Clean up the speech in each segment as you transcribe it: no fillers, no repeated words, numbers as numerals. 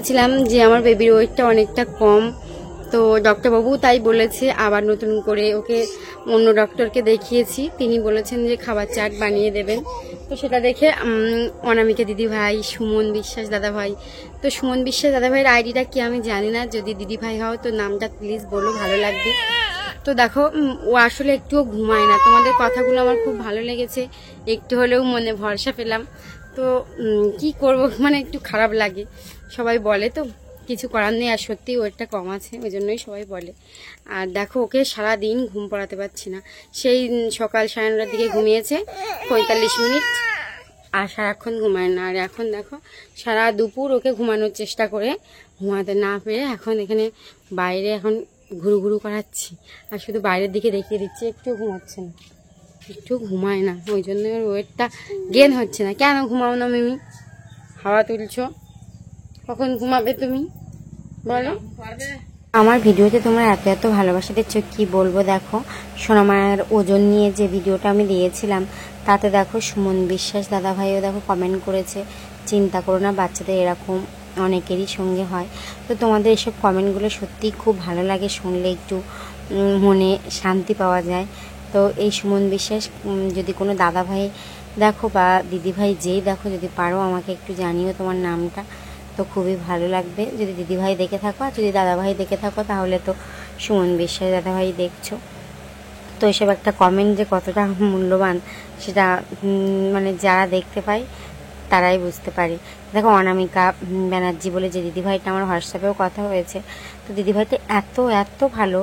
ছিলাম যে আমার বেবির ওয়েটটা অনেকটা কম, তো ডক্টরবাবু তাই বলেছে আবার নতুন করে ওকে অন্য ডক্টরকে দেখিয়েছি, তিনি বলেছেন যে খাবার চার্ট বানিয়ে দেবেন। তো সেটা দেখে অনামিকা দিদিভাই, সুমন বিশ্বাস দাদাভাই, তো সুমন বিশ্বাস দাদাভাইয়ের আইডিটা কি আমি জানি না, যদি দিদিভাই হও তো নামটা প্লিজ বলো, ভালো লাগবে। তো দেখো ও আসলে একটুও ঘুমায় না, তোমাদের কথাগুলো আমার খুব ভালো লেগেছে, একটু হলেও মনে ভরসা পেলাম। তো কি করব, মানে একটু খারাপ লাগে, সবাই বলে তো কিছু করার নেই, আর সত্যি ওয়েটটা কম আছে ওই জন্যই সবাই বলে। আর দেখো ওকে সারাদিন ঘুম পড়াতে পারছি না, সেই সকাল 9:30টার দিকে ঘুমিয়েছে 45 মিনিট, আর সারাক্ষণ ঘুমায় না। আর এখন দেখো সারা দুপুর ওকে ঘুমানোর চেষ্টা করে ঘুমাতে না পেরে এখন এখানে বাইরে এখন ঘুরু ঘুরু করাচ্ছি, আর শুধু বাইরের দিকে দেখিয়ে দিচ্ছি, একটু ঘুমাচ্ছে না, একটু ঘুমায় না, ওই জন্য ওয়েটটা গেন হচ্ছে না। কেন ঘুমাও না মিমি, হাওয়া তুলছো, কখন ঘুমাবে তুমি বলো? আমার ভিডিওতে তোমরা এত এত ভালোবাসা দিচ্ছ কি বলবো। দেখো সোনামায়ের ওজন নিয়ে যে ভিডিওটা আমি দিয়েছিলাম তাতে দেখো সুমন বিশ্বাস দাদাভাইও দেখো কমেন্ট করেছে, চিন্তা করো না, বাচ্চাদের এরকম অনেকেরই সঙ্গে হয়। তো তোমাদের এসব কমেন্টগুলো সত্যিই খুব ভালো লাগে, শুনলে একটু মনে শান্তি পাওয়া যায়। তো এই সুমন বিশ্বাস যদি কোনো দাদাভাই দেখো বা দিদিভাই যেই দেখো, যদি পারো আমাকে একটু জানিও তোমার নামটা, তো খুবই ভালো লাগবে। যদি দিদিভাই দেখে থাকো আর যদি দাদাভাই দেখে থাকো তাহলে তো সুমন বিশ্বাস দাদাভাই দেখছো। তো এসব একটা কমেন্ট যে কতটা মূল্যবান সেটা মানে যারা দেখতে পায় তারাই বুঝতে পারে। দেখো অনামিকা ব্যানার্জি বলে যে দিদিভাইটা, আমার হোয়াটসঅ্যাপেও কথা হয়েছে, তো দিদিভাইটা এত এত ভালো,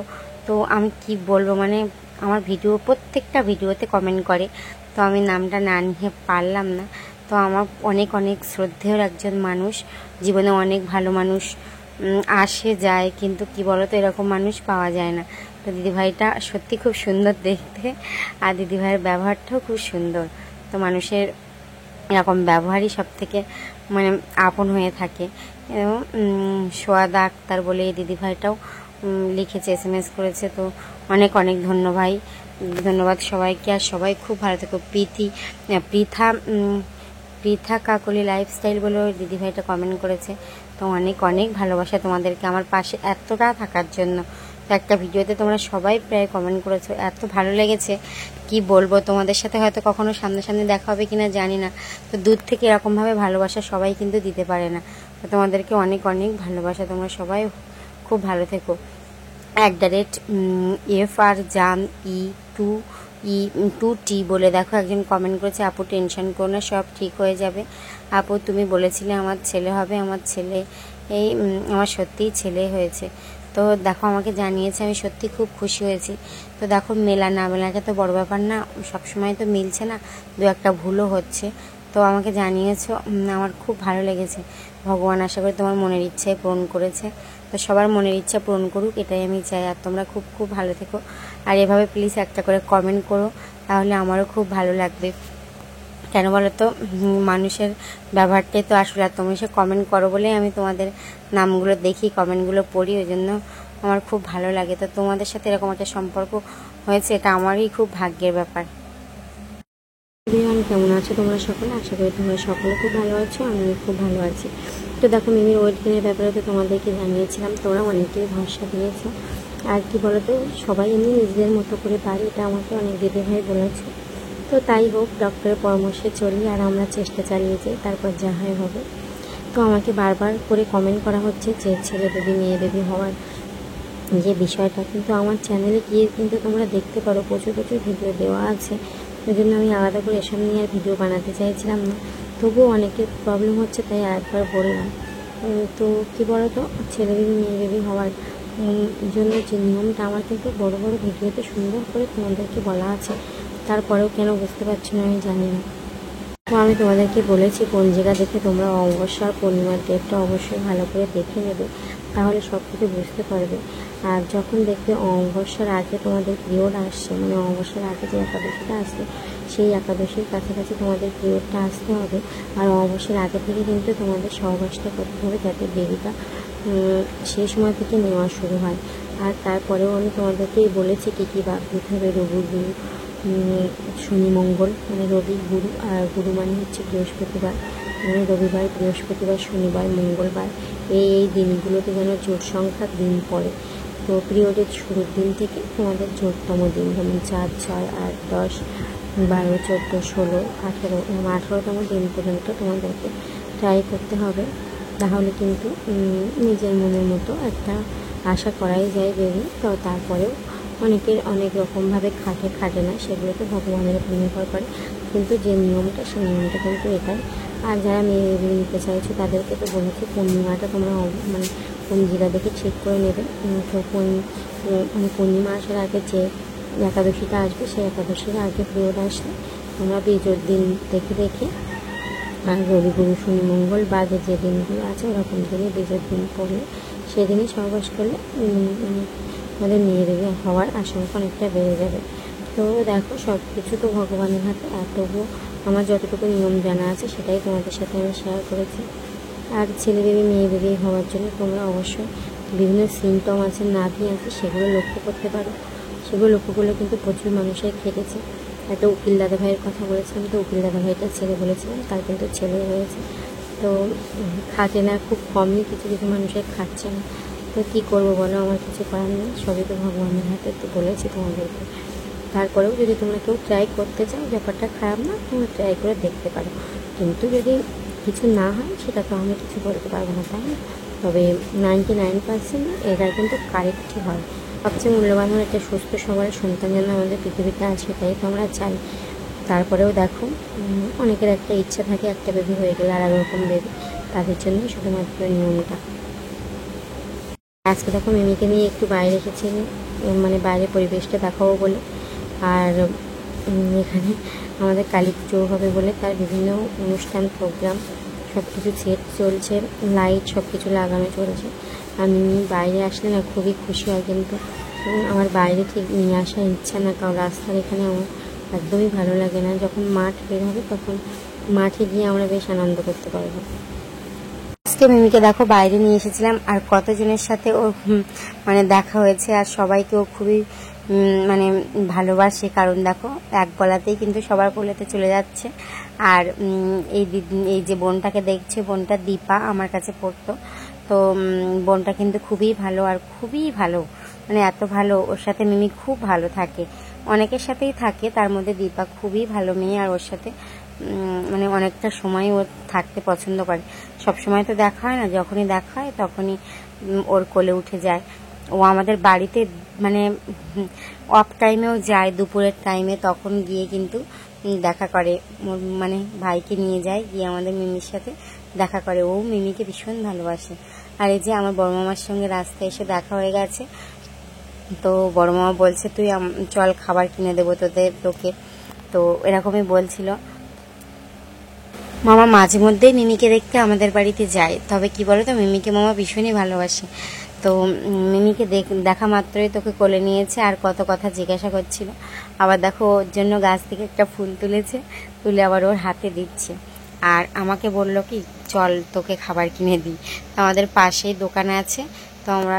তো আমি কি বলবো, মানে আমার ভিডিও প্রত্যেকটা ভিডিওতে কমেন্ট করে, তো আমি নামটা না নিয়ে পারলাম না। তো আমার অনেক অনেক শ্রদ্ধেয় একজন মানুষ, জীবনে অনেক ভালো মানুষ আসে যায়, কিন্তু কি বলতো এরকম মানুষ পাওয়া যায় না। তো দিদিভাইটা সত্যি খুব সুন্দর দেখতে, আর দিদিভাইয়ের ব্যবহারটাও খুব সুন্দর। তো মানুষের এরকম ব্যবহারই সব থেকে মানে আপন হয়ে থাকে। এবং সোয়াদা আক্তার বলে এই দিদিভাইটাও লিখেছে, SMS করেছে, তো অনেক অনেক ধন্যবাদ সবাইকে। আর সবাই খুব ভালো থেকো। পৃথা কাকলি লাইফস্টাইল বলে ওই দিদিভাইটা কমেন্ট করেছে, তো অনেক অনেক ভালোবাসা তোমাদেরকে আমার পাশে এতটা থাকার জন্য। তো একটা ভিডিওতে তোমরা সবাই প্রায় কমেন্ট করেছো, এত ভালো লেগেছে কি বলবো। তোমাদের সাথে হয়তো কখনো সামনাসামনি দেখা হবে কিনা জানি না, তো দূর থেকে এরকমভাবে ভালোবাসা সবাই কিন্তু দিতে পারে না। তো তোমাদেরকে অনেক অনেক ভালোবাসা, তোমরা সবাই খুব ভালো থেকো। FR জান E2T বলে দেখো একজন কমেন্ট করেছে, আপু টেনশন করো না, সব ঠিক হয়ে যাবে। আপু তুমি বলেছিলে আমার ছেলে হবে, আমার ছেলে আমার সত্যিই ছেলে হয়েছে। তো দেখো আমাকে জানিয়েছে, আমি সত্যি খুব খুশি হয়েছি। তো দেখো মেলা না মেলাটা তো বড় ব্যাপার না, সবসময় তো মিলছে না, দু একটা ভুলও হচ্ছে। তো আমাকে জানিয়েছো, আমার খুব ভালো লেগেছে। ভগবান আশা করি তোমার মনের ইচ্ছাই পূরণ করেছে। তো সবার মনের ইচ্ছা পূরণ করুক, এটাই আমি চাই। আর তোমরা খুব খুব ভালো থেকো, আর এভাবে প্লিজ একটা করে কমেন্ট করো, তাহলে আমারও খুব ভালো লাগবে। কেন বলো তো, মানুষের ব্যবহারটাই তো আসলে, আর তুমি সে কমেন্ট করো বলেই আমি তোমাদের নামগুলো দেখি, কমেন্টগুলো পড়ি, ওই জন্য আমার খুব ভালো লাগে। তো তোমাদের সাথে এরকম একটা সম্পর্ক হয়েছে, এটা আমারই খুব ভাগ্যের ব্যাপার। কেমন আছো তোমরা সকলে? আশা করি তোমরা সকলে খুব ভালো আছো, আমিও খুব ভালো আছি। তো দেখো মিমির ওয়েট গেনের ব্যাপারে তো তোমাদেরকে জানিয়েছিলাম, তোমরা অনেকেই ভরসা দিয়েছো। আর কি বলতো, সবাই এমনি নিজেদের মতো করে পারে, এটা আমাকে অনেক দিদিভাই বলেছে। তো তাই হোক, ডক্টরের পরামর্শে চলি, আর আমরা চেষ্টা চালিয়ে যাই, তারপর যা হয় হবে। তো আমাকে বারবার করে কমেন্ট করা হচ্ছে যে ছেলে বেবি মেয়ে বেবি হওয়ার যে বিষয়টা, কিন্তু আমার চ্যানেলে গিয়ে কিন্তু তোমরা দেখতে পারো প্রচুর প্রচুর ভিডিও দেওয়া আছে। ওই জন্য আমি আলাদা করে এসব নিয়ে আর ভিডিও বানাতে চাইছিলাম না, তবুও অনেকের প্রবলেম হচ্ছে তাই আরেকবার বললাম। তো কী বলো তো, ছেলে বেবি মেয়ে বেবি হওয়ার জন্য যে নিয়মটা আমার কিন্তু বড় বড় ভিডিওতে সুন্দর করে তোমাদেরকে বলা আছে, তারপরেও কেন বুঝতে পারছি না আমি জানি না। তো আমি তোমাদেরকে বলেছি কোন জায়গা দেখে তোমরা অমাবস্যা আর পূর্ণিমার ডেটটা অবশ্যই ভালো করে দেখে নেবে, তাহলে সব কিছু বুঝতে পারবে। আর যখন দেখবে অমাবস্যার আগে তোমাদের পিরিয়ড আসছে, মানে অমাবস্যার আগে যে একাদশীটা আসছে, সেই একাদশীর কাছাকাছি তোমাদের পিরিয়ডটা আসতে হবে। আর অমাবস্যার আগে থেকে কিন্তু তোমাদের সহবাসটা করতে হবে, যাতে বেবিটা সেই সময় থেকে নেওয়া শুরু হয়। আর তারপরেও আমি তোমাদেরকেই বলেছি কী কী বাদ দিতে হবে। রবি গুরু শনি মঙ্গল, মানে রবি গুরু, আর গুরু মানে হচ্ছে বৃহস্পতিবার, মানে রবিবার বৃহস্পতিবার শনিবার মঙ্গলবার, এই দিনগুলোতে যেন জোট সংখ্যার দিন পড়ে। তো পিরিয়ডের শুরুর দিন থেকে তোমাদের জোটতম দিন, যেমন 4, 6, 8, 10, 12, 14, 16, 18 এবং 18তম দিন পর্যন্ত তোমাদেরকে ট্রাই করতে হবে। তাহলে কিন্তু নিজের মনের মতো একটা আশা করাই যায় বেবি। তো তারপরেও অনেকের অনেক রকমভাবে খাটে না, সেগুলো তো ভগবানের উপর নির্ভর করে, কিন্তু যে নিয়মটা সেই নিয়মটা কিন্তু এটাই। আর যারা মেয়ে বেবি নিতে চাইছো তাদেরকে তো বলেছি পূর্ণিমাটা তোমরা মানে পঞ্জিকা দেখে ঠিক করে নেবে। তো মানে পূর্ণিমা আসার আগে যে একাদশীটা আসবে সেই একাদশীর আগে পিরিয়ড আসলে তোমরা বীজের দিন দেখে আর রবি, গুরু, শনি, মঙ্গল বাদে যে দিনগুলো আছে ওরকম দিনে বীজের দিন পড়লে সেদিনই সহবাস করলে মানে আমাদের মেয়ে বেবি হওয়ার আশঙ্কা অনেকটা বেড়ে যাবে। তো দেখো সব কিছু তো ভগবানের হাতে, তবুও আমার যতটুকু নিয়ম জানা আছে সেটাই তোমাদের সাথে আমি শেয়ার করেছি। আর ছেলে বেবি মেয়ে বেবি হওয়ার জন্য তোমরা অবশ্যই বিভিন্ন সিমটম আছে, নাভি আছে, সেগুলো লক্ষ্য করতে পারো। সেগুলো লক্ষ্য করলে কিন্তু প্রচুর মানুষের খেটেছে। একটা উকিল দাদা ভাইয়ের কথা বলেছিলাম, তো উকিল দাদা ভাইটা ছেলে বলেছিলাম, তার কিন্তু ছেলে হয়েছে। তো খাচ্ছে না, খুব কমই কিছু মানুষের খাচ্ছে না। তো কী করবো বলো, আমার কিছু করার নেই, সবই তো ভগবানের হাতে। তো বলেছি তোমাদেরকে, তারপরেও যদি তোমরা কেউ ট্রাই করতে চাও, ব্যাপারটা খারাপ না, তোমরা ট্রাই করে দেখতে পারো। কিন্তু যদি কিছু না হয় সেটা তো আমি কিছু বলতে পারবো না, তাই না? তবে 99% এরা কিন্তু কারেক্টই হয়। সবচেয়ে মূল্যবান হলো একটা সুস্থ সবার সন্তান যেন আমাদের পৃথিবীতে আসে, তাই তো আমরা চাই। তারপরেও দেখো অনেকের একটা ইচ্ছা থাকে একটা বেবি হয়ে গেলে আর রকম বেবি, তাদের জন্যই শুধুমাত্র নিয়মটা। আজকে দেখো মিমিকে নিয়ে একটু বাইরে এসেছি, মানে বাইরে পরিবেশটা দেখাবো বলে। আর এখানে আমাদের কালী পুজো হবে বলে তার বিভিন্ন অনুষ্ঠান প্রোগ্রাম সব কিছু সেট চলছে, লাইট সব কিছু লাগানো চলছে। আমি বাইরে আসলে না খুবই খুশি হয়, কিন্তু আমার বাইরে ঠিক নিয়ে আসার ইচ্ছা না, কারণ রাস্তার এখানে আমার একদমই ভালো লাগে না। যখন মাঠ বের হবে তখন মাঠে গিয়ে আমরা বেশ আনন্দ করতে পারবো। আজকে মিমিকে দেখো বাইরে নিয়ে এসেছিলাম, আর কতজনের সাথে ও মানে দেখা হয়েছে, আর সবাইকেও খুবই মানে ভালোবাসে, কারণ দেখো এক গলাতেই কিন্তু সবার কোলেতে চলে যাচ্ছে। আর এই যে বোনটাকে দেখছে, বোনটা দীপা আমার কাছে পড়তো। তো বোনটা কিন্তু খুবই ভালো, আর খুবই ভালো, মানে এত ভালো, ওর সাথে মিমি খুব ভালো থাকে। অনেকের সাথেই থাকে, তার মধ্যে দীপা খুবই ভালো মেয়ে, আর ওর সাথে মানে অনেকটা সময় ও থাকতে পছন্দ করে। সব সময় তো দেখা হয় না, যখনই দেখা হয় তখনই ওর কোলে উঠে যায়। ও আমাদের বাড়িতে মানে অফ টাইমেও যায়, দুপুরের টাইমে, তখন গিয়ে কিন্তু দেখা করে, মানে ভাইকে নিয়ে যায়, গিয়ে আমাদের মিমির সাথে দেখা করে। ও মিমিকে ভীষণ ভালোবাসে। আর এই যে আমার বড় মামার সঙ্গে রাস্তায় এসে দেখা হয়ে গেছে, তো বড় মামা বলছে তুই চল খাবার কিনে দেবো তোকে। তো এরকমই বলছিল। মামা মাঝে মধ্যেই মিমিকে দেখতে আমাদের বাড়িতে যায়, তবে কি বলো তো, মিমিকে মামা ভীষণই ভালোবাসে। তো মিমিকে দেখা মাত্রই তোকে কোলে নিয়েছে, আর কত কথা জিজ্ঞাসা করছিল। আবার দেখো ওর জন্য গাছ থেকে একটা ফুল তুলে আবার ওর হাতে দিচ্ছে। আর আমাকে বললো কি চল তোকে খাবার কিনে দিই। আমাদের পাশেই দোকান আছে, তো আমরা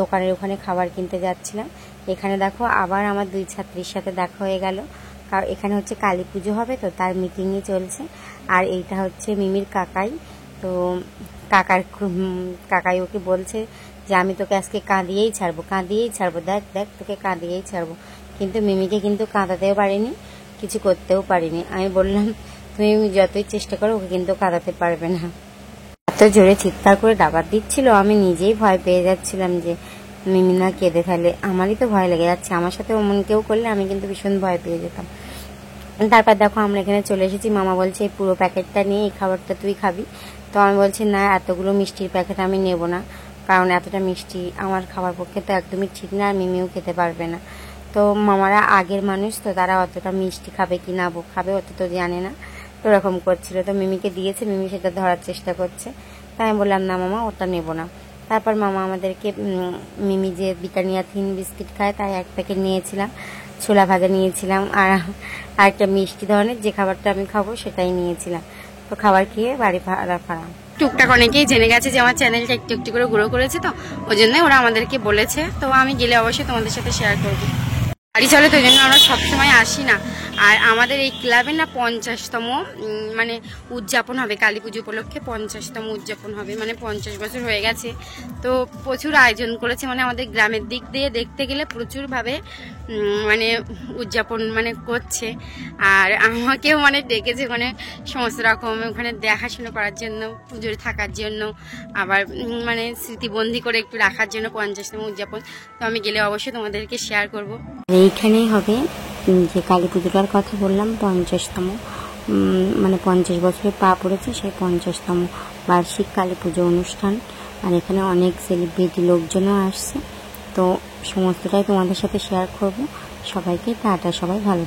দোকানের ওখানে খাবার কিনতে যাচ্ছিলাম। এখানে দেখো আবার আমার দুই ছাত্রীর সাথে দেখা হয়ে গেল, কারণ এখানে হচ্ছে কালী পুজো হবে, তো তার মিটিংই চলছে। আর এইটা হচ্ছে মিমির কাকাই। তো কাকাই ওকে বলছে যে আমি তোকে আজকে কাঁদিয়েই ছাড়বো, দেখ তোকে কাঁদিয়েই ছাড়বো। কিন্তু মিমিকে কিন্তু কাঁদাতেও পারিনি, কিছু করতেও পারিনি। আমি বললাম তুমি যতই চেষ্টা করো ওকে কিন্তু কাঁদাতে পারবে না। এত জোরে চিৎকার করে ডাকাত দিচ্ছিল, আমি নিজেই ভয় পেয়ে যাচ্ছিলাম যে মিমি না কেঁদে ফেলে। আমারই তো ভয় লেগে যাচ্ছে, আমার সাথে অমন কেউ করলে আমি কিন্তু ভীষণ ভয় পেয়ে যেতাম। তারপর দেখো আমরা এখানে চলে এসেছি। মামা বলছে এই পুরো প্যাকেটটা নিয়ে এই খাবারটা তুই খাবি। তো আমি বলছি না, এতগুলো মিষ্টির প্যাকেট আমি নেব না, কারণ এতটা মিষ্টি আমার খাবার পক্ষে তো একদমই ঠিক না, আর মিমিও খেতে পারবে না। তো মামারা আগের মানুষ, তো তারা অতটা মিষ্টি খাবে কি না খাবে অত তো জানে না, তো এরকম করছিল। তো মিমিকে দিয়েছে, মিমি সেটা ধরার চেষ্টা করছে। তাই আমি বললাম না মামা, ওটা নেব না। তারপর মামা আমাদেরকে মিমি যে ব্রিটানিয়া থিন বিস্কিট খায় তাই এক প্যাকেট নিয়েছিলাম, ছোলা ভাজা নিয়েছিলাম, আর একটা মিষ্টি ধরনের যে খাবারটা আমি খাবো সেটাই নিয়েছিলাম। তো খাবার খেয়ে বাড়ি ফেরা। টুকটাক অনেকেই জেনে গেছে যে আমার চ্যানেলটা একটু একটু করে গ্রো করেছে, তো ওই জন্যই ওরা আমাদেরকে বলেছে। তো আমি গেলে অবশ্যই তোমাদের সাথে শেয়ার করবো। বাড়ি চলে, তো ওই জন্য আমরা সবসময় আসি না। আর আমাদের এই ক্লাবে না 50তম মানে উদযাপন হবে, কালী পুজো উপলক্ষে 50তম উদযাপন হবে, মানে 50 বছর হয়ে গেছে। তো প্রচুর আয়োজন করেছে, মানে আমাদের গ্রামের দিক দিয়ে দেখতে গেলে প্রচুরভাবে মানে উদযাপন মানে করছে। আর আমাকেও মানে ডেকেছে মানে সমস্ত রকম ওখানে দেখাশুনো করার জন্য, পুজোর থাকার জন্য, আবার মানে স্মৃতিবন্দি করে একটু রাখার জন্য 50তম উদযাপন। তো আমি গেলে অবশ্যই তোমাদেরকে শেয়ার করব। এইখানেই হবে যে কালী পুজোটার কথা বললাম, 50তম মানে 50 বছরে পা পড়েছে, সেই 50তম বার্ষিক কালী পুজো অনুষ্ঠান। আর এখানে অনেক সেলিব্রিটি লোকজনও আসছে, তো সমস্তটাই তোমাদের সাথে শেয়ার করব। সবাইকে টাটা, সবাই ভালো।